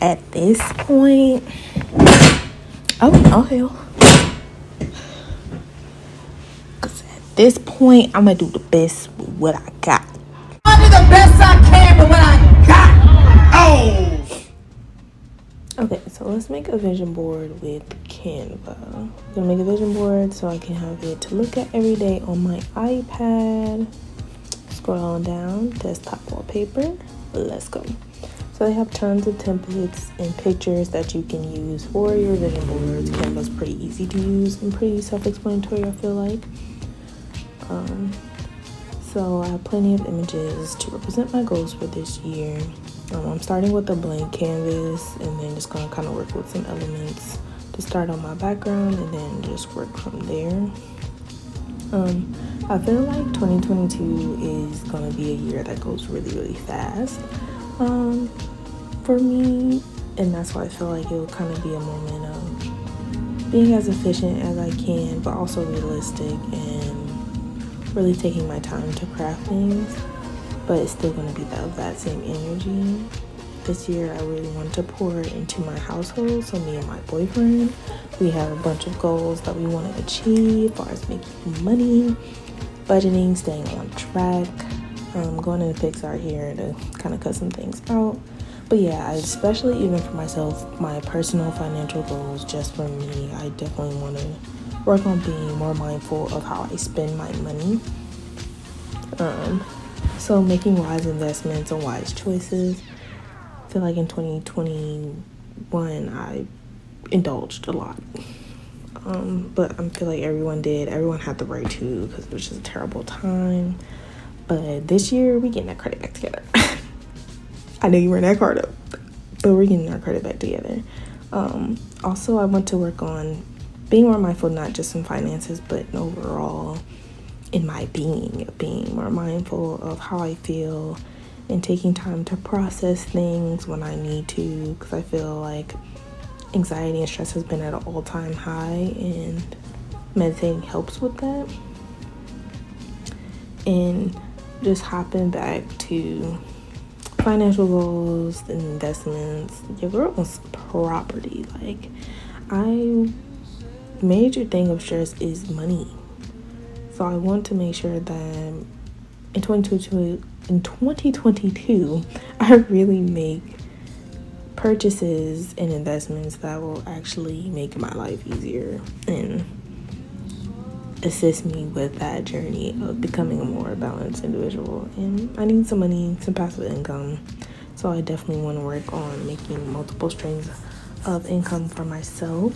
At this point, oh hell. Cause at this point, I'm gonna do the best with what I got. I do the best I can with what I got. Oh! Okay, so let's make a vision board with Canva. I'm gonna make a vision board so I can have it to look at every day on my iPad. Scroll on down, desktop wallpaper. Let's go. So they have tons of templates and pictures that you can use for your vision boards. Canva's pretty easy to use and pretty self-explanatory, I feel like. So I have plenty of images to represent my goals for this year. I'm starting with a blank canvas and then just gonna kind of work with some elements to start on my background and then just work from there. I feel like 2022 is gonna be a year that goes really, really fast for me, and that's why I feel like it will kind of be a moment of being as efficient as I can, but also realistic and really taking my time to craft things, but it's still going to be that same energy. This year I really wanted to pour into my household, so me and my boyfriend, we have a bunch of goals that we want to achieve as far as making money, budgeting, staying on track, going into Pixar here to kind of cut some things out. But yeah, especially even for myself, my personal financial goals, just for me, I definitely want to work on being more mindful of how I spend my money. So making wise investments and wise choices. I feel like in 2021 I indulged a lot, but I feel like everyone did. Everyone had the right to, because it was just a terrible time. But this year we getting that credit back together. I know you ran that card up, but we're getting our credit back together. Also, I want to work on being more mindful, not just in finances, but overall in my being more mindful of how I feel and taking time to process things when I need to, because I feel like anxiety and stress has been at an all-time high, and meditating helps with that. And just hopping back to financial goals and investments, your girl's property. Like, major thing of stress is money. So I want to make sure that in 2022, I really make purchases and investments that will actually make my life easier and assist me with that journey of becoming a more balanced individual. And I need some money, some passive income. So I definitely want to work on making multiple streams of income for myself.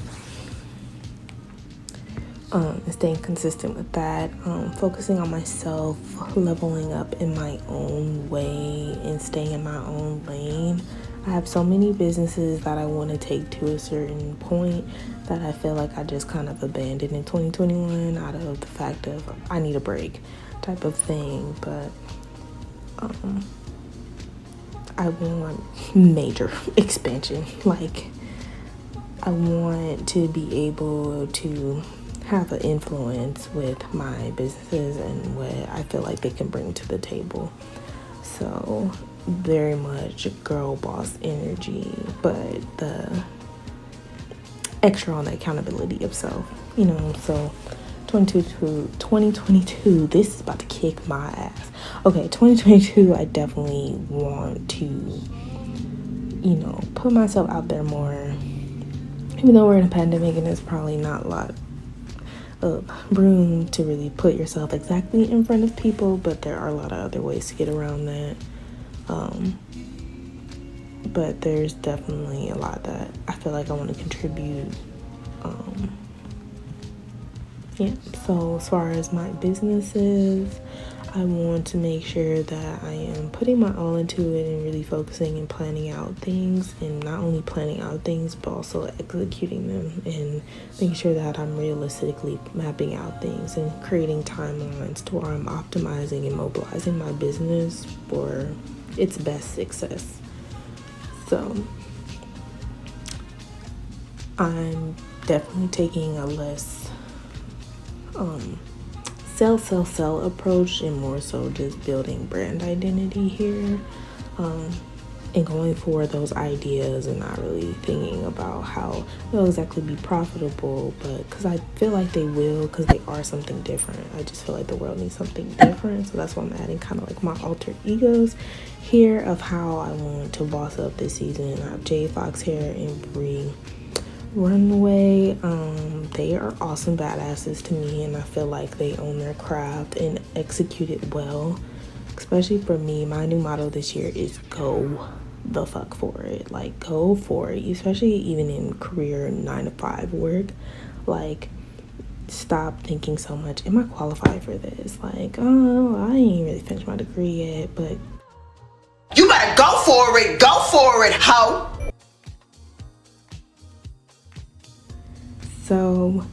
And staying consistent with that, focusing on myself, leveling up in my own way and staying in my own lane. I have so many businesses that I want to take to a certain point that I feel like I just kind of abandoned in 2021 out of the fact of I need a break type of thing. But I want major expansion. Like, I want to be able to have an influence with my businesses and what I feel like they can bring to the table. So very much girl boss energy, but the extra on the accountability of self, so 2022, this is about to kick my ass. Okay, 2022, I definitely want to, put myself out there more, even though we're in a pandemic and there's probably not a lot of room to really put yourself exactly in front of people, but there are a lot of other ways to get around that. But there's definitely a lot that I feel like I want to contribute. So as far as my businesses, I want to make sure that I am putting my all into it and really focusing and planning out things, and not only planning out things but also executing them and making sure that I'm realistically mapping out things and creating timelines to where I'm optimizing and mobilizing my business for its best success. So I'm definitely taking a less sell approach and more so just building brand identity here, and going for those ideas and not really thinking about how they'll exactly be profitable, but because I feel like they will, because they are something different. I just feel like the world needs something different, so that's why I'm adding kind of like my alter egos here of how I want to boss up this season. I have Jade Fox Hair and Bree Runway. They are awesome badasses to me, and I feel like they own their craft and execute it well. Especially for me, my new motto this year is go the fuck for it. Like, go for it, especially even in career 9-to-5 work. Like, stop thinking so much, am I qualified for this? Like, oh, I ain't really finished my degree yet, but you better go for it, ho. So,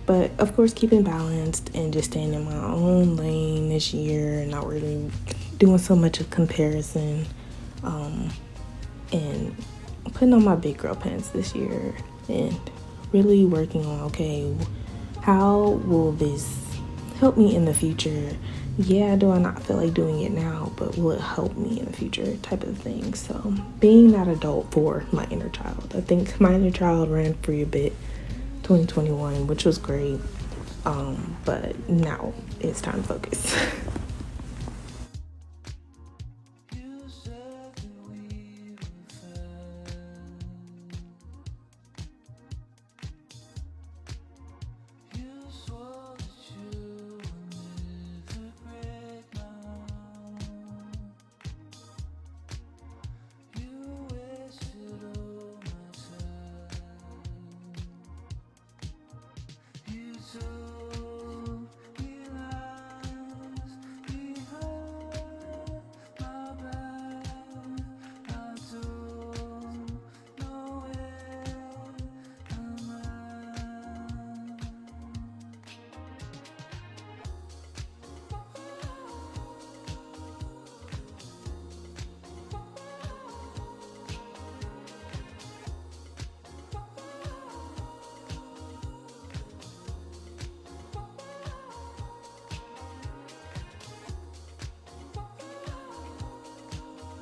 but of course keeping balanced and just staying in my own lane this year, not really doing so much of comparison, and putting on my big girl pants this year and really working on, okay, how will this help me in the future? Yeah, do I not feel like doing it now, but will it help me in the future, type of thing. So being that adult for my inner child. I think my inner child ran free a bit 2021, which was great, but now it's time to focus.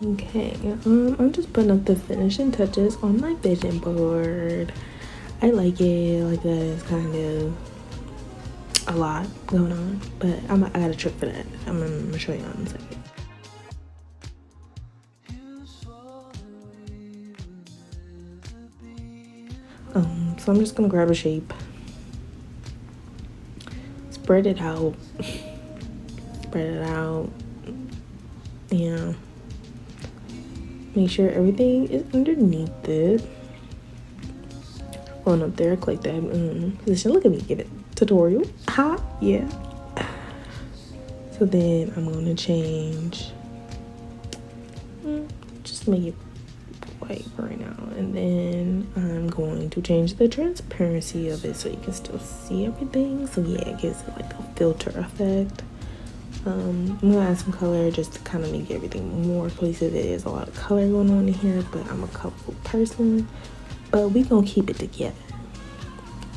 Okay, I'm just putting up the finishing touches on my vision board. I like it. Like that is kind of a lot going on, but I got a trick for that. I'm gonna show you in a second. So I'm just gonna grab a shape, spread it out, yeah. Make sure everything is underneath it. On up there, click that position. Look at me, give it tutorial. Ha, yeah. So then I'm going to change, just make it white right now. And then I'm going to change the transparency of it so you can still see everything. So yeah, it gives it like a filter effect. I'm gonna add some color just to kind of make everything more cohesive. There's a lot of color going on in here, but I'm a colorful person. But we gonna keep it together.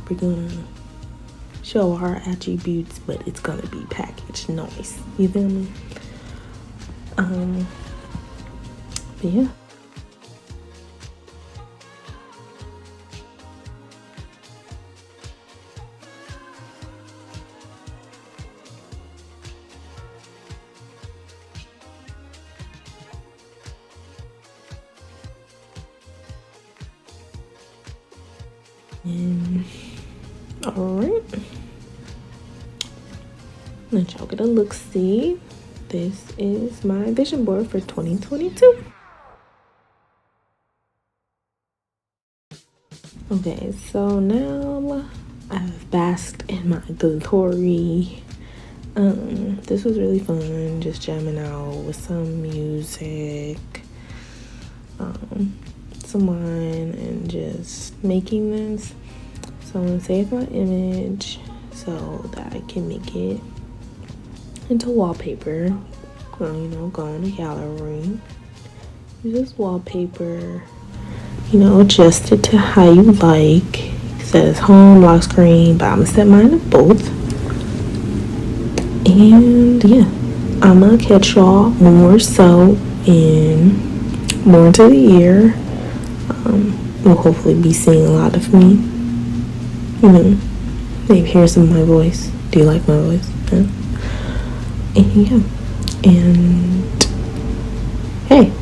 We're gonna show our attributes, but it's gonna be packaged nice. You feel me? But yeah. Alright, let y'all get a look-see. This is my vision board for 2022. Okay, so now I've basked in my glory. This was really fun, just jamming out with some music, some wine, and just making this. So I'm gonna save my image so that I can make it into wallpaper. Go in the gallery, use this wallpaper, adjust it to how you like. It says home, lock screen, but I'm gonna set mine to both. And yeah, I'm gonna catch y'all more so in more into the year. We'll hopefully be seeing a lot of me. You know, maybe hear some of my voice. Do you like my voice? Yeah. And yeah, and hey,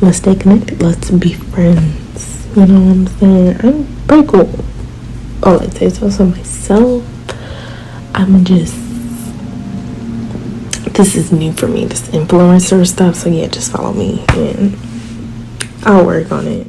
let's stay connected. Let's be friends. You know what I'm saying? I'm pretty cool. All I'd say is also myself. I'm just, this is new for me, this influencer stuff. So yeah, just follow me and I'll work on it.